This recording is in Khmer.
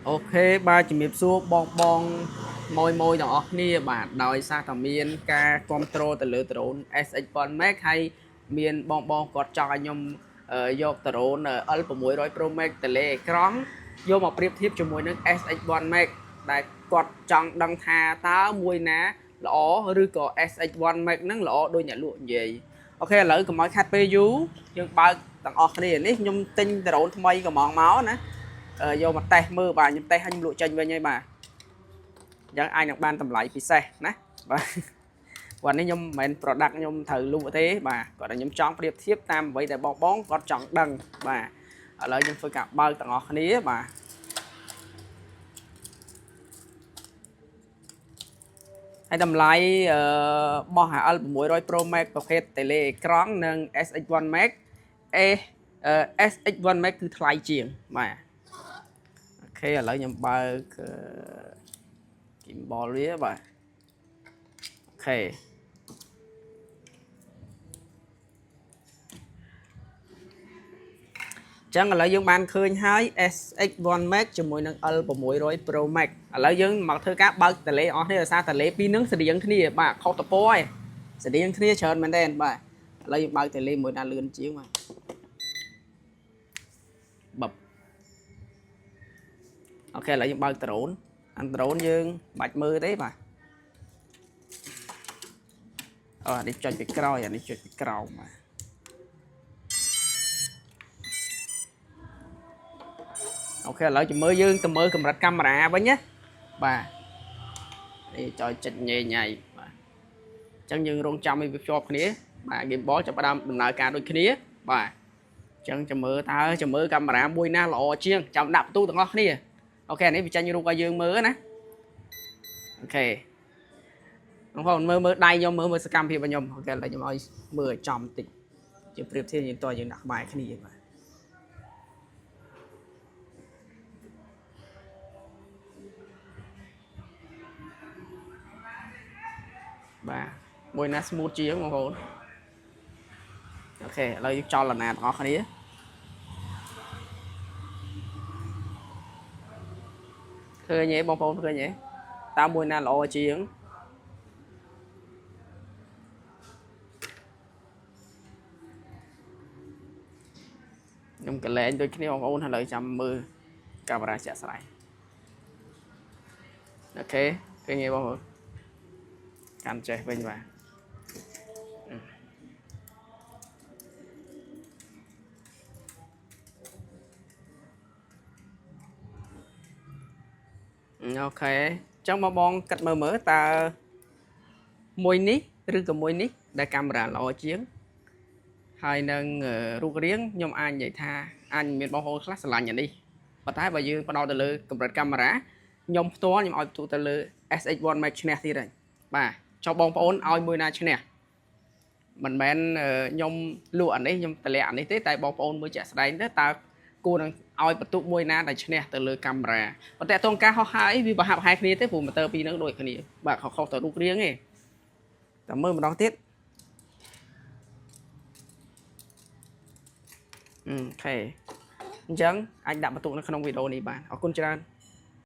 អូខេបាទជំរាបសួរបងមួយទាំងអស់គ្នាបាទដោយសារតែមានការគ្រប់គ្រងទៅលើដ្រូន SX1 Max ហើយមានបងគាត់ចង់ឲ្យខ្ញុំយកដ្រូន L600 Pro Max ទៅលេអេក្រង់យកមកប្រៀបធៀបជាមួយនឹង SX1 Max ដែលគាត់ចង់ដឹងថាតើមួយណាល្អឬក៏ SX1 Max ហ្នឹងល្អដូចអ្នកលក់និយាយអូខេឥឡូវកុំឲ្យខាត់ពេលយូរយើងបើកទាំងអស់គ្នានេះខ្ញុំទិញដ្រូនថ្មីកំងមកណាយកមកតេស្តមើលបាទខ្ញុំតេស្តឲ្យខ្ញុំលក់ចេញវិញហើយបាទអញ្ចឹងអាចនឹងបានតម្លៃពិសេសណាបាទวันนี้ខ្ញុំមិនមែន product ខ្ញុំត្រូវលក់ទេបាទគាត់តែខ្ញុំចង់ប្រៀបធៀបតាមអ្វីដែលបងគាត់ចង់ដឹងបាទឥឡូវខ្ញុំធ្វើការបើកទាំងអស់គ្នាបាទហើយតម្លៃរបស់ L600 Pro Max ប្រភេទ Tele អេក្រង់និង SX1 Max SX1 Max គឺថ្លៃជាងបាទអូខេឥឡូវខ្ញុំបើក gimbal វាបាទអូខេចឹងឥឡូវយើងបានឃើញហើយ SX1 Max ជាមួយនឹង L600 Pro Max ឥឡូវយើងមកធ្វើការបើកតលេអស់នេះដោយសារតលេពីរនឹងស្តៀងគ្នាបាទខុសតពណ៌ឯងស្តៀងគ្នាច្រើនមែនទេបាទឥឡូវយើងបើកតលេមួយណាលឿនជាងបាទបបអូខេឥឡូវយើងបើកដ្រូនអានដ្រូនយើងបាច់មើលទេបាទអានេះចុចពីក្រោយអានេះចុចពីក្រោមបាទអូខេឥឡូវជំរឿយើងទៅមើលកម្រិតកាមេរ៉ាវិញណាបាទនេះចុចចិត្តញ៉េញ៉ៃបាទអញ្ចឹងយើងរងចាំឲ្យវាភ្ជាប់គ្នាបាទ gimbal ចាប់ផ្ដើមដំណើរការដូចគ្នាបាទអញ្ចឹងជំរឿតើជំរឿកាមេរ៉ាមួយណាល្អជាងចាំដាក់បន្ទូទាំងអស់គ្នាអូខេនេះវាចេញរូបឲ្យយើងមើលណាអូខេបងប្អូនមើលដៃខ្ញុំមើលសកម្មភាពរបស់ខ្ញុំអូខេឥឡូវខ្ញុំឲ្យមើលឲ្យចំបន្តិចជាប្រៀបធៀបយើងតើយើងដាក់ក្បែរគ្នាបាទបាទមួយណា smooth ជាងបងប្អូនអូខេឥឡូវយើងចលនាទាំងអស់គ្នាឃើញទេបងប្អូនឃើញទេតើមួយណាល្អជាងខ្ញុំកលែងដូចគ្នាបងប្អូនឥឡូវចាំមើលកាមេរ៉ាជាក់ស្ដែងអូខេឃើញទេបងប្អូនកាន់ចេះវិញបាទអូខេអញ្ចឹងបងគិតមើលតើមួយនេះឬក៏មួយនេះដែលកាមេរ៉ាល្អជាងហើយនឹងរូបរាងខ្ញុំអាចនិយាយថាអាចមានបងប្អូនខ្លះស្រឡាញ់អានេះប៉ុន្តែបើយើងផ្ដោតទៅលើកម្រិតកាមេរ៉ាខ្ញុំផ្ទាល់ខ្ញុំឲ្យបន្ទុកទៅលើ SX1 Max ឈ្នះទៀតហើយបាទចុះបងប្អូនឲ្យមួយណាឈ្នះមិនមែនខ្ញុំលក់អានេះខ្ញុំតម្លាក់អានេះទេតែបងប្អូនមើលជាក់ស្ដែងទៅតើគួរនឹងឲ្យបន្ទុកមួយណាដែលឈ្នះទៅលើកាមេរ៉ាប៉ុន្តែតោះការហោះហើរវាប្រហាក់ប្រហែលគ្នាទេព្រោះម៉ូទ័រពីរហ្នឹងដូចគ្នាបាទខុសទៅរូបរាងទេតែមើលម្ដងទៀតអូខេអញ្ចឹងអាចដាក់បន្ទុកនៅក្នុងវីដេអូនេះបានអរគុណច្រើន